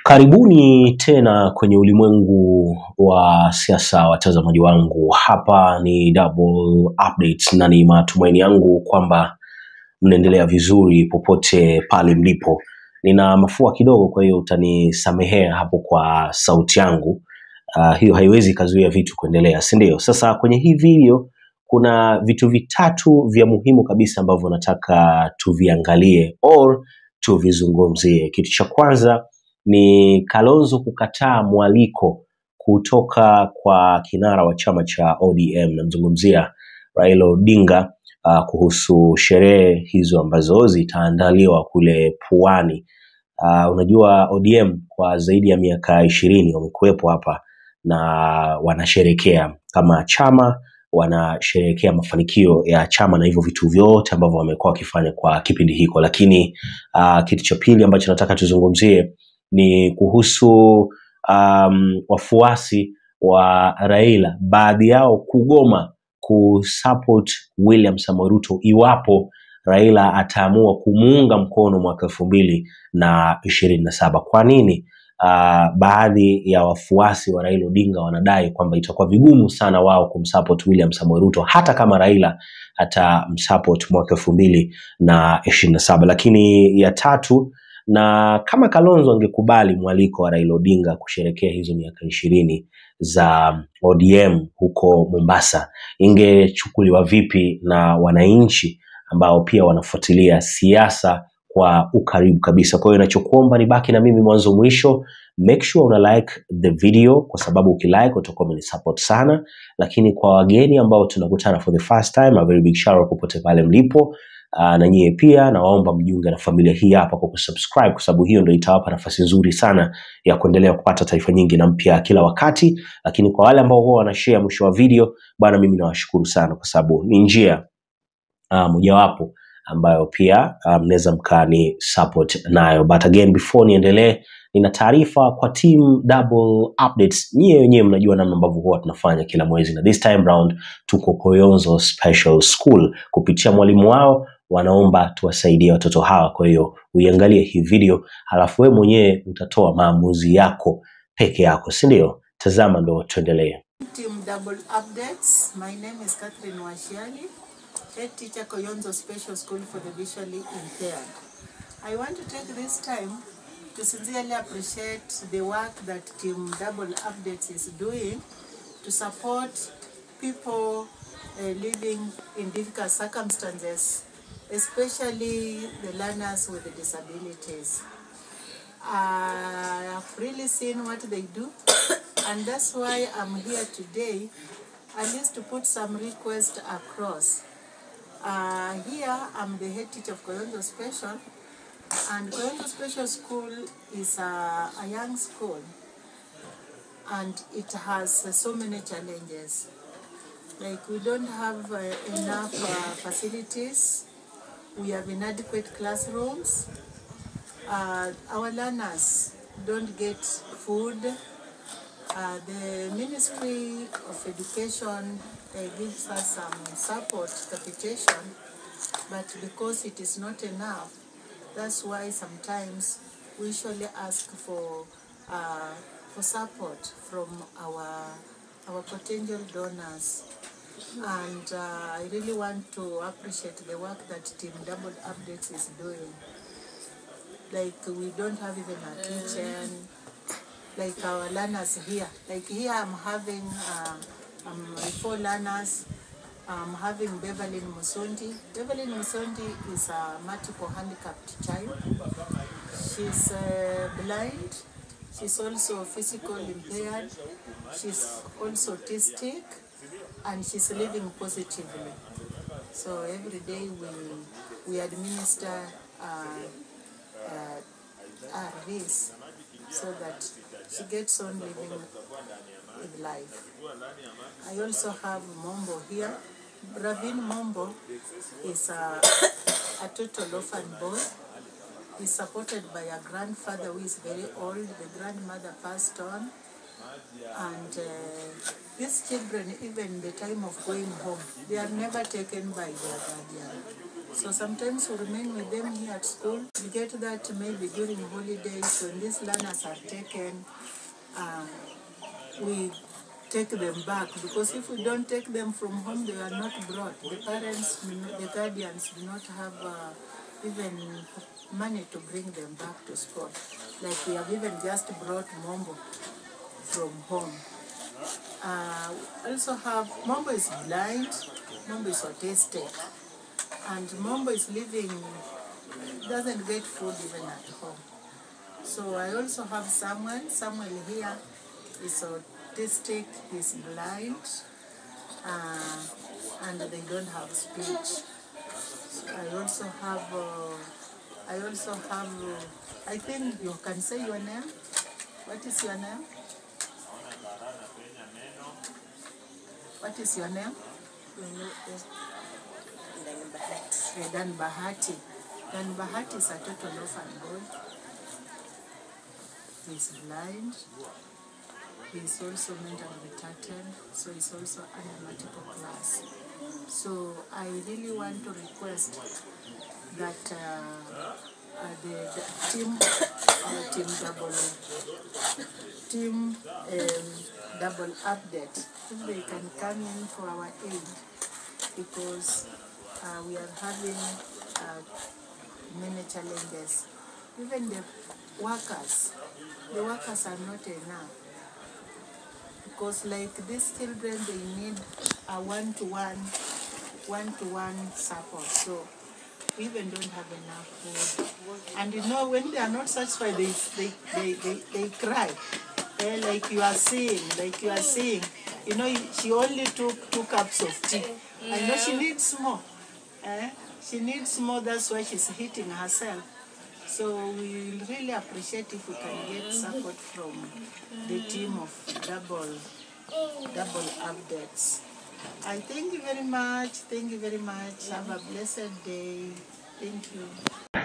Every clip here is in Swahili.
Karibuni tena kwenye ulimwengu wa siasa, watazamaji wangu. Hapa ni Double Updates na ni matumaini yangu kwamba mnaendelea vizuri popote pale mlipo. Nina mafua kidogo, kwa hiyo utanisamehea hapo kwa sauti yangu. Hiyo haiwezi kazuia vitu kuendelea, si ndio? Sasa kwenye hii video kuna vitu vitatu vya muhimu kabisa ambavyo nataka tuviangalie or tuvizungumzie. Kitu cha kwanza ni Kalonzo kukataa mwaliko kutoka kwa kinara wa chama cha ODM, namzungumzia Raila Odinga, kuhusu sherehe hizo ambazo zitaandaliwa kule Pwani. Unajua ODM kwa zaidi ya miaka 20 wamekuwepo hapa na wanasherekea kama chama, wanasherekea mafanikio ya chama na hivyo vitu vyote ambavyo wamekuwa wakifanya kwa kipindi hiko. Lakini kitu cha pili ambacho nataka tuzungumzie ni kuhusu wafuasi wa Raila, baadhi yao kugoma kusupport William Samoei Ruto iwapo Raila ataamua kumuunga mkono mwaka 2027. Kwa nini? Baadhi ya wafuasi wa Raila Odinga wanadai kwamba itakuwa vigumu sana wao kumsupport William Samoei Ruto hata kama Raila atamsupport mwaka 2027. Lakini ya tatu, na kama Kalonzo angekubali mwaliko wa Raila Odinga kusherekea hizo miaka 20 za ODM huko Mombasa, ingechukuliwa vipi na wananchi ambao pia wanafuatilia siasa kwa ukaribu kabisa? Kwa hiyo ninachokuomba ni baki na mimi mwanzo mwisho. Make sure una like the video, kwa sababu ukilike utakuwa umenisupport sana. Lakini kwa wageni ambao tunakutana for the first time, a very big shout out popote pale mlipo. Na nyie pia nawaomba mjiunge na familia hii hapa kwa kusubscribe, kwa sababu hiyo ndio itawapa nafasi nzuri sana ya kuendelea kupata taarifa nyingi na mpya kila wakati. Lakini kwa wale ambao huwa wanashare mwisho wa video, bwana, mimi nawashukuru sana, kwa sababu ni njia mojawapo ambayo pia mnaweza mkani support nayo. But again, before niendelee, nina taarifa kwa team Double Updates. Nyie wenyewe mnajua namna ambavyo huwa tunafanya kila mwezi, na this time round tuko Koyonzo Special School. Kupitia mwalimu wao wanaomba tuwasaidie watoto hawa. Kwa hiyo uiangalie hii video, halafu wewe mwenyewe utatoa maamuzi yako peke yako, si ndio? Tazama ndo tuendelee. Team Double Updates. My name is Catherine Washiali, head teacher Koyonzo Special School for the visually impaired. I want to take this time to sincerely appreciate the work that Team Double Updates is doing to support people living in difficult circumstances, especially the learners with disabilities. I've really seen what they do, and that's why I'm here today, at least to put some requests across. Here I'm the head teacher of Koyonzo Special, and Koyonzo Special School is a young school, and it has so many challenges. Like, we don't have enough facilities, we have inadequate classrooms, our learners don't get food. The Ministry of Education gives us some support, capitation, but because it is not enough, that's why sometimes we usually ask for support from our potential donors. And I really want to appreciate the work that Team Double Updates is doing. Like, we don't have even a kitchen. Like, our learners here. Like, here I'm having 4 learners. I'm having Beverly Musondi. Beverly Musondi is a multiple handicapped child. She's blind. She's also physically impaired. She's also autistic, and she's living positively. So every day we administer this so that she gets on living with life. I also have Mombo here. Ravin Mombo is a total orphan boy. He's supported by a grandfather who is very old. The grandmother passed on. And these children, even the time of going home, they are never taken by their guardian. So sometimes we remain with them here at school. We get that maybe during holidays when these learners are taken, we take them back, because if we don't take them from home, they are not brought. The parents, the guardians do not have even money to bring them back to school. Like we have even just brought Mombo from home. Also have, Mombo is blind, Mombo is autistic, and Mombo is living, doesn't get food even at home. So I also have Samuel here is autistic, he's blind, and they don't have speech. So I also have, I think you can say your name. What is your name? What is your name? Dan Bahati. Dan Bahati is a total orphan boy. He's blind. He's also mentally retarded, so he's also under multiple class. So I really want to request that the team double update, if they can come in for our aid, because we are having many challenges. Even the workers are not enough, because like these children, they need a one-to-one support. So we even don't have enough food. And you know, when they are not satisfied, they cry. Like you are seeing, you know, she only took 2 cups of tea. I know she needs more. She needs more, that's why she's hitting herself. So we really appreciate if we can get support from the team of double updates. I thank you very much. Thank you very much. Have a blessed day. Thank you.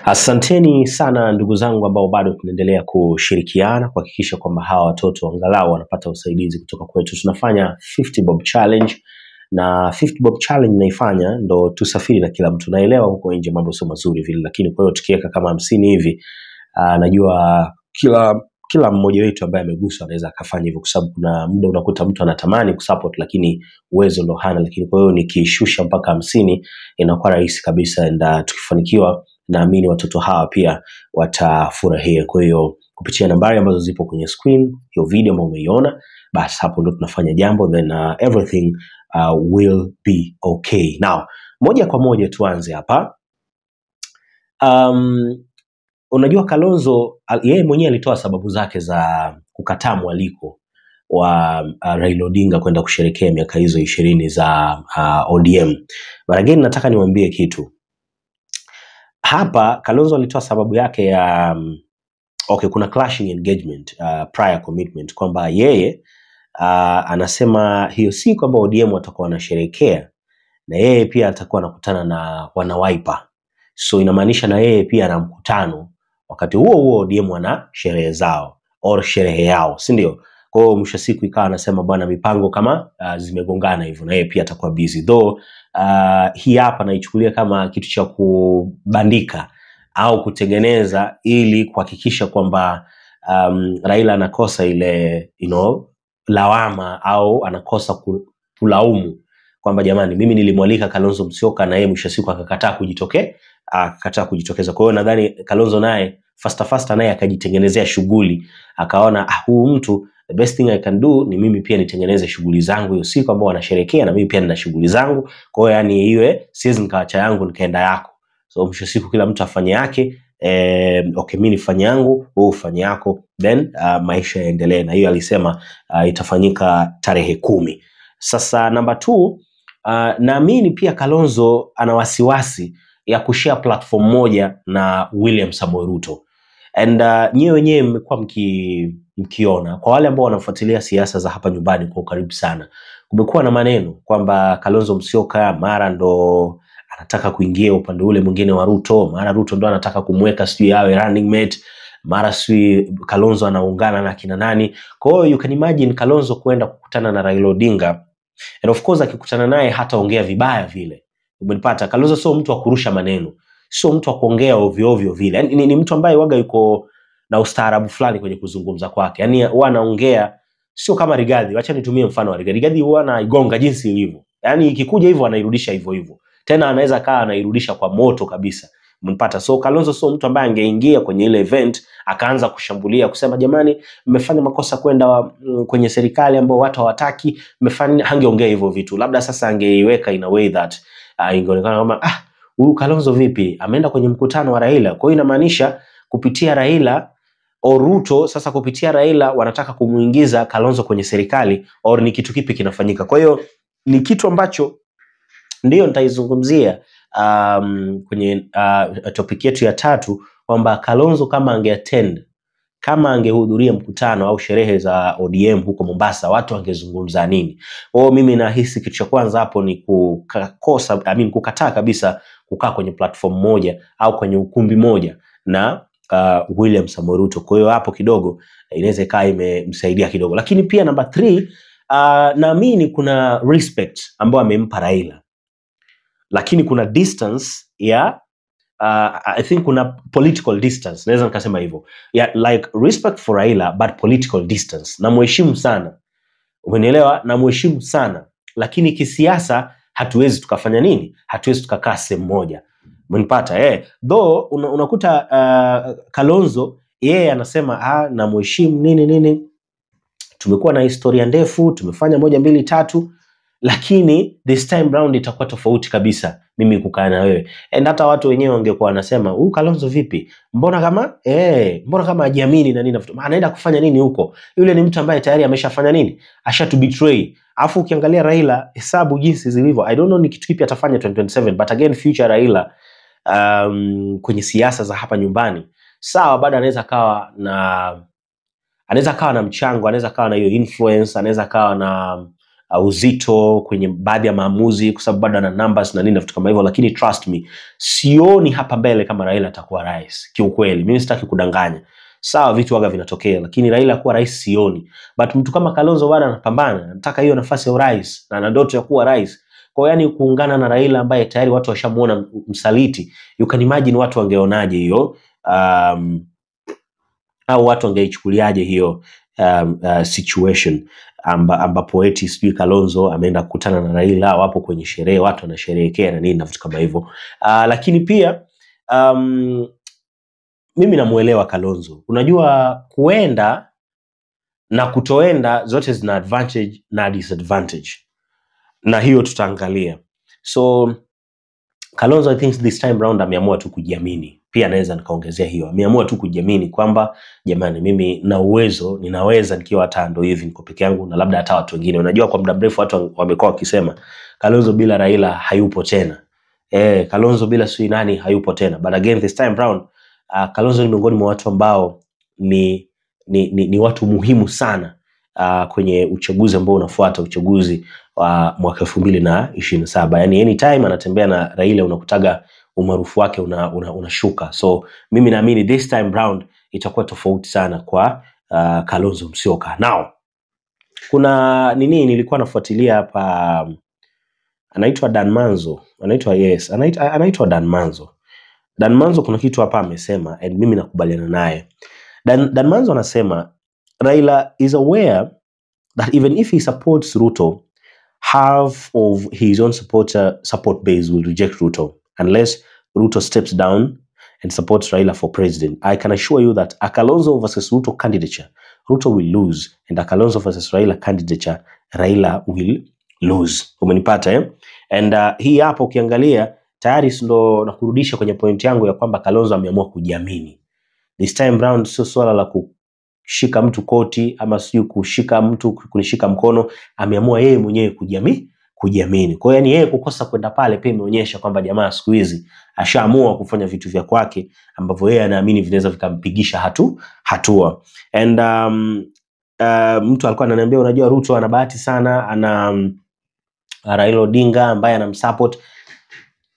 Asanteni sana ndugu zangu ambao bado tunaendelea kushirikiana kuhakikisha kwamba hawa watoto angalau wanapata usaidizi kutoka kwetu. Tunafanya 50 bob challenge, na 50 bob challenge naifanya ndo tusafiri na kila mtu. Naelewa huko nje mambo sio mazuri vile, lakini kwa hiyo tukiweka kama 50 hivi, najua kila mmoja wetu ambaye ameguswa anaweza akafanya hivyo, kwa sababu kuna muda unakuta mtu anatamani kusupport lakini uwezo ndo hana. Lakini kwa hiyo nikishusha mpaka 50 inakuwa rahisi kabisa, na tukifanikiwa naamini watoto hawa pia watafurahia. Kwa hiyo kupitia nambari ambazo zipo kwenye screen, hiyo video ambayo umeiona, basi hapo ndo tunafanya jambo, then everything will be okay. Now, moja kwa moja tuanze hapa. Unajua Kalonzo yeye mwenyewe alitoa sababu zake za kukataa mwaliko wa Raila Odinga kwenda kusherehekea miaka hizo 20 za ODM. But again, nataka niwaambie kitu. Hapa Kalonzo alitoa sababu yake ya kuna clashing engagement, prior commitment, kwamba yeye anasema hiyo si kwamba ODM watakuwa wanasherehekea, na yeye pia atakuwa anakutana na wanawiper. So inamaanisha na yeye pia ana mkutano wakati huo ODM wana sherehe zao au sherehe yao, si ndio? Kwa hiyo mwisho siku ikawa anasema bwana, mipango kama zimegongana hivyo, na yeye pia atakuwa busy. Though hii hapa naichukulia kama kitu cha kubandika au kutengeneza ili kuhakikisha kwamba Raila anakosa ile lawama, au anakosa kulaumu kwamba jamani, mimi nilimwalika Kalonzo Musyoka na yeye mwisho siku akakataa kujitokeza. Kwa hiyo nadhani Kalonzo naye faster naye akajitengenezea shughuli, akaona huu mtu, the best thing I can do ni mimi pia nitengeneze shughuli zangu hiyo siku ambao wanasherehekea, na mimi pia nina shughuli zangu. Kwa hiyo yani iwe siwezi nikaacha yangu nikaenda yako. So mwisho siku kila mtu afanye yake. Mimi nifanye yangu, wewe ufanye yako, then maisha yaendelee. Na hiyo alisema itafanyika tarehe 10. Sasa number 2, naamini pia Kalonzo ana wasiwasi ya kushare platform moja na William Samoei Ruto. And nyewe wenyewe mmekuwa mkiona, kwa wale ambao wanafuatilia siasa za hapa nyumbani kwa karibu sana, kumekuwa na maneno kwamba Kalonzo Musyoka mara ndo anataka kuingia upande ule mwingine wa Ruto, mara Ruto ndo anataka kumweka sijui awe running mate. mara si Kalonzo anaungana na kina nani. Kwa hiyo you can imagine Kalonzo kwenda kukutana na Raila Odinga, and of course akikutana naye hataongea vibaya vile. Umenipata? Kalonzo sio mtu wa kurusha maneno, sio mtu wa kuongea ovyo ovyo vile. Yani ni mtu ambaye waga yuko na ustaarabu fulani kwenye kuzungumza kwake. Yani huwa anaongea sio kama Rigathi. Acha nitumie mfano wa Rigathi. Rigathi huwa anaigonga jinsi ilivyo. Yani ikikuja hivyo anairudisha hivyo hivyo. Tena anaweza kaa anairudisha kwa moto kabisa. Umenipata? So Kalonzo sio mtu ambaye angeingia kwenye ile event akaanza kushambulia kusema jamani mmefanya makosa kwenda kwenye serikali ambao watu hawataki, mmefanya. Hangeongea hivyo vitu. Labda sasa angeiweka in a way that ingeonekana kama huyu Kalonzo vipi ameenda kwenye mkutano wa Raila. Kwa hiyo inamaanisha kupitia Raila o Ruto sasa kupitia Raila wanataka kumuingiza Kalonzo kwenye serikali, au ni kitu kipi kinafanyika? Kwa hiyo ni kitu ambacho ndio nitaizungumzia kwenye topic yetu ya 3 kwamba Kalonzo kama angehudhuria mkutano au sherehe za ODM huko Mombasa, watu wangezungumza nini? Mimi nahisi kitu cha kwanza hapo ni kukataa kabisa kukaa kwenye platform moja au kwenye ukumbi moja na William Samoei Ruto. Kwa hiyo hapo kidogo inaweza kaa imemsaidia kidogo. Lakini pia number 3, naamini kuna respect ambayo amempa Raila, lakini kuna distance ya I think kuna political distance, naweza nikasema hivyo. Like respect for Raila but political distance. Namheshimu sana. Umenielewa? Namheshimu sana. Lakini kisiasa hatuwezi tukafanya nini? Hatuwezi tukakaa sehemu moja. Umenipata? Though unakuta Kalonzo yeye anasema namheshimu nini. Tumekuwa na historia ndefu, tumefanya 1 2 3, lakini this time round itakuwa tofauti kabisa mimi kukaa na wewe. And hata watu wenyewe wangekuwa wanasema huyu Kalonzo vipi? Mbona kama hajiamini na nini? Anaenda kufanya nini huko? Yule ni mtu ambaye tayari ameshafanya nini? Ashatu betray. Afu ukiangalia Raila hesabu jinsi zilivyo, I don't know ni kitu kipi atafanya 2027, but again future Raila kwenye siasa za hapa nyumbani, sawa, bado anaweza kawa na mchango, anaweza kawa na hiyo influence, anaweza kawa na uzito kwenye baadhi ya maamuzi kwa sababu bado ana numbers na nini na vitu kama hivyo. Lakini trust me, sioni hapa mbele kama Raila atakuwa rais. Kiukweli mimi sitaki kudanganya. Sawa, vitu waga vinatokea, lakini Raila kuwa rais sioni. But mtu kama Kalonzo bado anapambana, anataka hiyo nafasi ya urais na ana ndoto ya kuwa rais. Kwa yani kuungana na Raila ambaye tayari watu washamuona msaliti, you can imagine watu wangeonaje hiyo au watu wangeichukuliaje hiyo situation ambapo eti sijui Kalonzo ameenda kukutana na Raila, wapo kwenye sherehe, watu wanasherehekea na nini na vitu kama hivyo. Lakini pia mimi namuelewa Kalonzo. Unajua kuenda na kutoenda zote zina advantage na disadvantage, na hiyo tutaangalia. So Kalonzo I think this time round ameamua tu kujiamini. Pia naweza nikaongezea hiyo. Ameamua tu kujiamini kwamba jamani mimi na uwezo, ninaweza nikiwa tando hivi niko peke yangu na labda hata watu wengine. Unajua kwa muda mrefu watu wamekuwa wakisema Kalonzo bila Raila hayupo tena. Kalonzo bila sui nani hayupo tena. But again this time round Kalonzo ni miongoni mwa watu ambao ni watu muhimu sana kwenye uchaguzi ambao unafuata, uchaguzi wa mwaka 2027. Yani anytime anatembea na Raila unakutaga umaarufu wake unashuka. So mimi naamini this time round itakuwa tofauti sana kwa Kalonzo Musyoka. Now kuna nilikuwa nafuatilia hapa, anaitwa Dan Manzo. Anaitwa Dan Manzo. Dan Manzo kuna kitu hapa amesema and mimi nakubaliana naye. Dan Manzo anasema Raila is aware that even if he supports Ruto, half of his own support base will reject Ruto unless Ruto steps down and supports Raila for president. I can assure you that a Kalonzo versus Ruto candidature, Ruto will lose, and a Kalonzo versus Raila candidature, Raila will lose. Umenipata And hii hapo ukiangalia tayari ndo nakurudisha kwenye point yangu ya kwamba Kalonzo ameamua kujiamini. This time round sio swala la kushika mtu koti ama sio kushika mtu kunishika mkono, ameamua yeye mwenyewe kujiamini. Kwa hiyo yani yeye kukosa kwenda pale pia imeonyesha kwamba jamaa siku hizi ashaamua kufanya vitu vya kwake ambavyo yeye anaamini vinaweza vikampigisha hatua. And mtu alikuwa ananiambia unajua Ruto ana bahati sana, ana Raila Odinga ambaye anamsupport.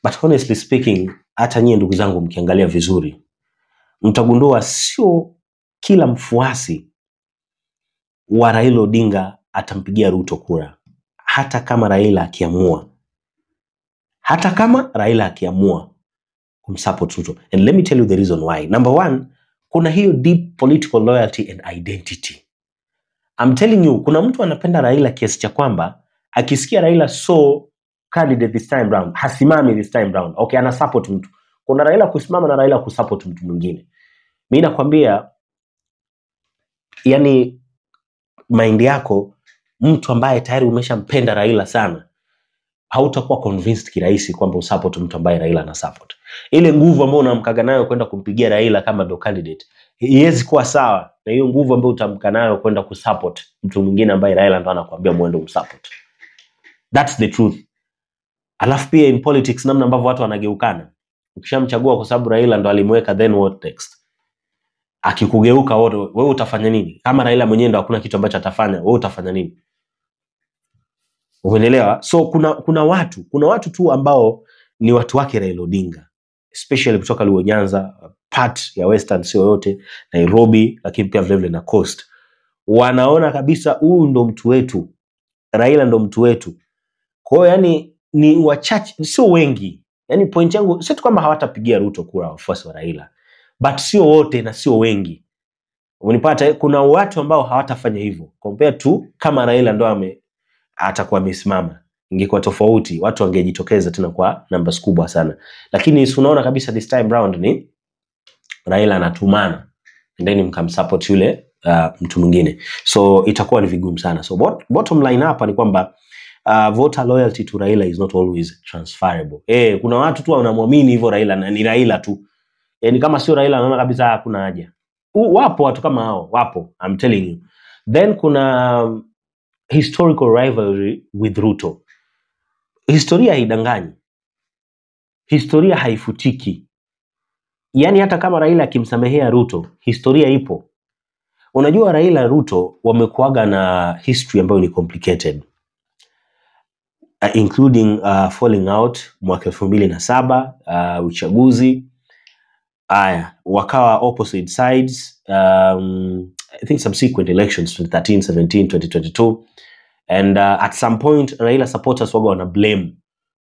But honestly speaking, hata nyie ndugu zangu mkiangalia vizuri, mtagundua sio kila mfuasi wa Raila Odinga atampigia Ruto kura, hata kama Raila akiamua kumsupport Ruto. And let me tell you the reason why. Number one, kuna hiyo deep political loyalty and identity. I'm telling you, kuna mtu anapenda Raila kiasi cha kwamba akisikia Raila so candidate this time round, hasimami this time round, okay, ana support mtu. Kuna Raila kusimama na Raila kusupport mtu mwingine. Mimi nakwambia, yani mind yako, mtu ambaye tayari umeshampenda Raila sana, hautakuwa convinced kirahisi kwamba usupport mtu ambaye Raila ana support. Ile nguvu ambayo unamkaga nayo kwenda kumpigia Raila kama do candidate, iwezi kuwa sawa na hiyo nguvu ambayo utamka nayo kwenda kusupport mtu mwingine ambaye Raila ndo anakuambia muende umsupport. That's the truth. Alafu pia in politics, namna ambavyo watu wanageukana. Ukishamchagua kwa sababu Raila ndo alimweka, then what next? Akikugeuka wewe utafanya nini? Kama Raila mwenyewe ndo hakuna kitu ambacho atafanya, wewe utafanya nini? Umeelewa? So kuna watu tu ambao ni watu wake Raila Odinga, especially kutoka Luo Nyanza, part ya Western, sio yote, Nairobi, lakini pia vile vile na Coast. Wanaona kabisa huyu ndo mtu wetu, Raila ndo mtu wetu. Kwa hiyo yani ni wachache, sio wengi. Yani point yangu sio kwamba hawatapigia Ruto kura wafuasi wa Raila, but sio wote na sio wengi. Unipata, kuna watu ambao hawatafanya hivyo. Compare to kama Raila ndo atakuwa amesimama, ingekuwa tofauti, watu wangejitokeza tena kwa numbers kubwa sana. Lakini unaona kabisa this time round ni Raila anatumana, and then mkamsupport yule mtu mwingine. So itakuwa ni vigumu sana. So bottom line hapa ni kwamba voter loyalty to Raila is not always transferable. Kuna watu tu wanamwamini hivyo Raila na ni Raila tu. Ni kama sio Raila anaona kabisa hakuna haja. Wapo watu kama hao, wapo, I'm telling you. Then kuna historical rivalry with Ruto. Historia haidanganyi. Historia haifutiki. Yani hata kama Raila akimsamehea Ruto, historia ipo. Unajua Raila Ruto wamekuaga na history ambayo ni complicated. Including falling out mwaka 2007, uchaguzi. Wakawa opposite sides. I think subsequent elections 2013, 17, 2022. And at some point Raila supporters waga wana blame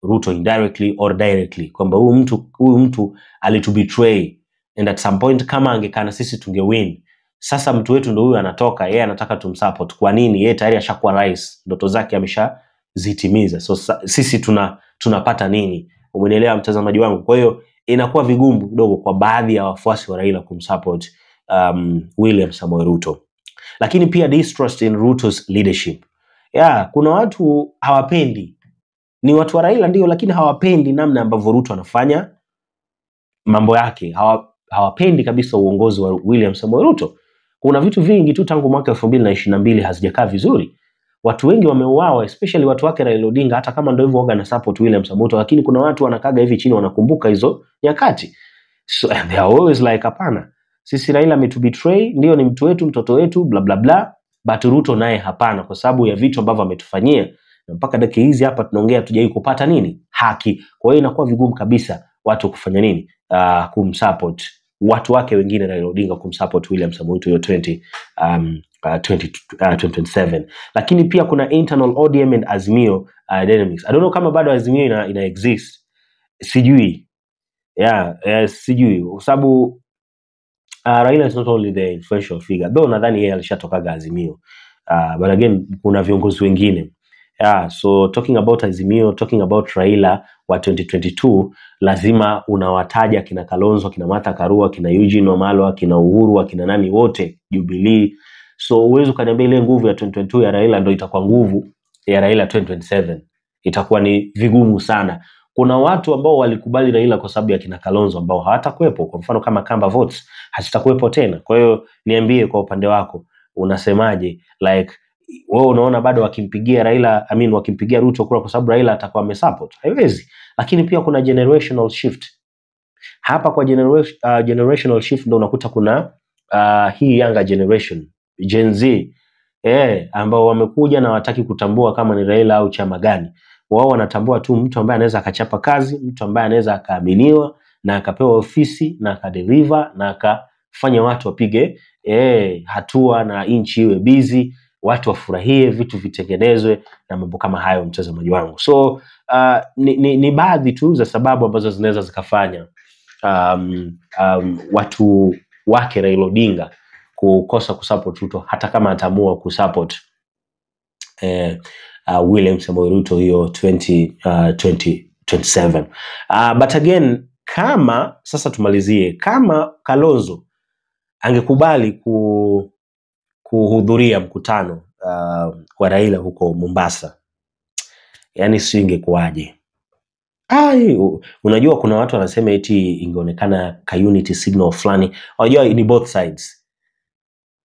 Ruto indirectly or directly kwamba huyu mtu alitubetray, and at some point kama angekana sisi tungewin. Sasa mtu wetu ndo huyu anatoka, yeye anataka tumsupport. Kwa nini? Yeye tayari ashakuwa rais, ndoto zake ameshazitimiza. So sisi tunapata nini? Umeelewa mtazamaji wangu? Kwa hiyo inakuwa vigumu kidogo kwa baadhi ya wafuasi wa Raila kumsupport William Samoei Ruto. Lakini pia distrust in Ruto's leadership. Kuna watu hawapendi, ni watu wa Raila ndio, lakini hawapendi namna ambavyo Ruto anafanya mambo yake. Hawapendi kabisa uongozi wa William Samoei Ruto. Kuna vitu vingi tu tangu mwaka 2022 hazijakaa vizuri. Watu wengi wameuawa, especially watu wake Raila Odinga, hata kama ndio hivyo na support William Samoei Ruto, lakini kuna watu wanakaga hivi chini wanakumbuka hizo nyakati. So and they are always like, hapana, sisi Raila ametubetray, ndio ni mtu wetu, mtoto wetu, bla bla bla, but Ruto naye hapana, kwa sababu ya vitu ambavyo ametufanyia. Na mpaka dakika hizi hapa tunaongea tujai kupata nini? Haki. Kwa hiyo inakuwa vigumu kabisa watu kufanya nini? Kumsupport watu wake wengine Raila Odinga, kumsupport William Samoei Ruto 2027. Lakini pia kuna internal ODM and Azimio dynamics. I don't know kama bado Azimio ina exist. Sijui. Sijui. Kwa sababu Raila is not only the influential figure, though nadhani yeye alishatoka Azimio. But again, kuna viongozi wengine. So talking about Azimio, talking about Raila wa 2022, lazima unawataja kina Kalonzo, kina Martha Karua, kina Eugene Wamalwa, kina Uhuru, kina nani wote, Jubilee. So uwezo kaniambia ile nguvu ya 2022 ya Raila ndio itakuwa nguvu ya Raila 2027. Itakuwa ni vigumu sana. Kuna watu ambao walikubali Raila kwa sababu ya kina Kalonzo ambao hawatakuepo. Kwa mfano kama Kamba votes hazitakuepo tena. Kwa hiyo niambie kwa upande wako, unasemaje? Like wewe unaona bado wakimpigia Raila, wakimpigia Ruto kura kwa sababu Raila atakuwa amesupport? Haiwezi. Lakini pia kuna generational shift. Hapa kwa generational shift ndio unakuta kuna hii younger generation, Gen Z, ambao wamekuja na wataki kutambua kama ni Raila au chama gani. Wao wanatambua tu mtu ambaye anaweza akachapa kazi, mtu ambaye anaweza akaaminiwa na akapewa ofisi na akadeliver na akafanya watu wapige hatua na inchi iwe busy, watu wafurahie, vitu vitengenezwe na mambo kama hayo, mtazamaji wangu. So ni baadhi tu za sababu ambazo zinaweza zikafanya watu wake Raila Odinga kukosa kusupport Ruto, hata kama ataamua kusupport William Samoei Ruto hiyo 2027. But again, kama sasa tumalizie, kama Kalonzo angekubali kuhudhuria mkutano wa Raila huko Mombasa, yani si ingekuaje? Unajua kuna watu wanasema eti ingeonekana ka unity signal fulani. Unajua ni both sides.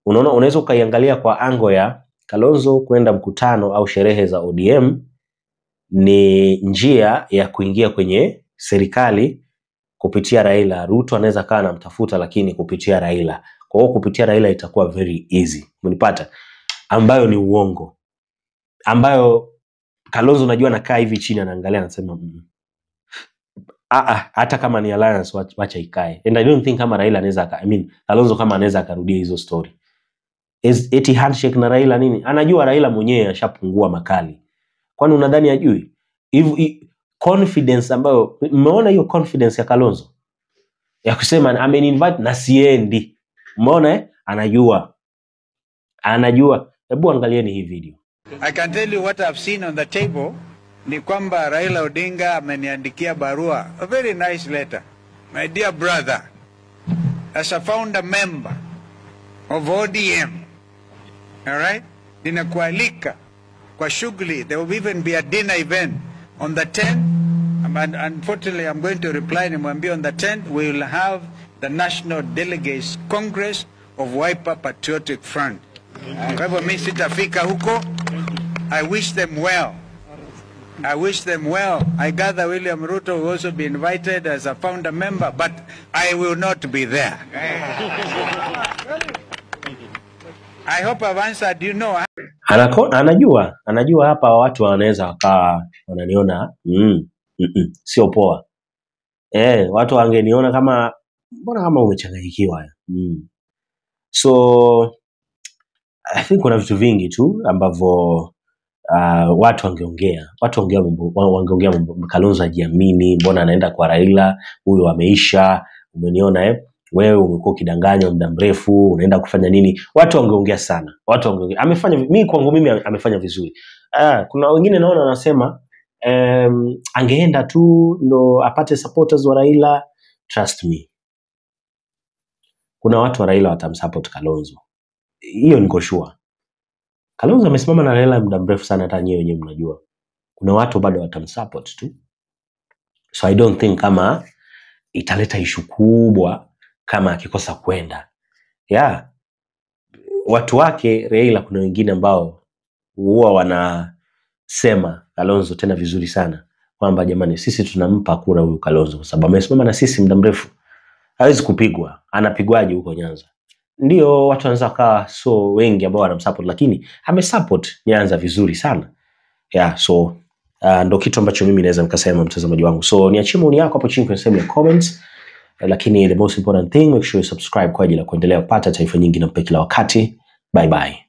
Unaona, unaweza ukaiangalia kwa ango ya Kalonzo kwenda mkutano au sherehe za ODM ni njia ya kuingia kwenye serikali kupitia Raila. Ruto anaweza kaa anamtafuta lakini kupitia Raila. Kwa hiyo kupitia Raila itakuwa very easy. Mnipata? Ambayo ni uongo. Ambayo Kalonzo unajua anakaa hivi chini anaangalia anasema hata kama ni alliance wacha ikae. And I don't think kama Raila anaweza Kalonzo kama anaweza akarudia hizo story. Eti handshake na Raila nini? Anajua Raila mwenyewe ashapungua makali. Kwani unadhani ajui? Confidence ambayo umeona, hiyo confidence ya Kalonzo ya kusema ameni-invite na siendi. Umeona Anajua. Hebu angalieni hii video. I can tell you what I've seen on the table. Ni kwamba Raila Odinga ameniandikia barua, a very nice letter. My dear brother, as a founder member of ODM, all right, ninakualika kwa shughuli. There will even be a dinner event on the 10th. And unfortunately, I'm going to reply nimwambie on the 10th we will have the National Delegates Congress of Wiper Patriotic Front. Kwa hivyo mimi sitafika huko. I wish them well. I gather William Ruto will also be invited as a founder member, but I will not be there. I hope I've answered, you know. Anajua hapa watu wanaweza wakawa wananiona sio poa. Watu wangeniona kama mbona kama umechanganyikiwa. So I think kuna vitu vingi tu ambavyo watu wangeongea mambo. Kalonzo hajiamini, mbona anaenda kwa Raila, huyo ameisha, umeniona wewe umekuwa kidanganya muda mrefu, unaenda kufanya nini? Watu wangeongea sana. Kwangu mimi amefanya vizuri. Kuna wengine naona wanasema angeenda tu ndo apate supporters wa Raila. Trust me, kuna watu wa Raila watamsupport Kalonzo. Hiyo niko sure. Kalonzo amesimama na Raila muda mrefu sana, hata nyewe wenyewe mnajua. Kuna watu bado watamsupport tu. So I don't think kama italeta issue kubwa kama akikosa kwenda. Watu wake Raila, kuna wengine ambao huwa wanasema Kalonzo tena vizuri sana kwamba jamani, sisi tunampa kura huyu Kalonzo kwa sababu amesimama na sisi muda mrefu. Hawezi kupigwa. Anapigwaje huko Nyanza? Ndio watu wanaweza kaa so wengi ambao wanamsupport, lakini amesupport Nyanza vizuri sana. So ndo kitu ambacho mimi naweza nikasema, mtazamaji wangu. So niachie maoni yako hapo chini kwenye sehemu ya comments. Lakini the most important thing, make sure you subscribe kwa ajili ya kuendelea kupata taarifa nyingi na kila wakati. Bye bye.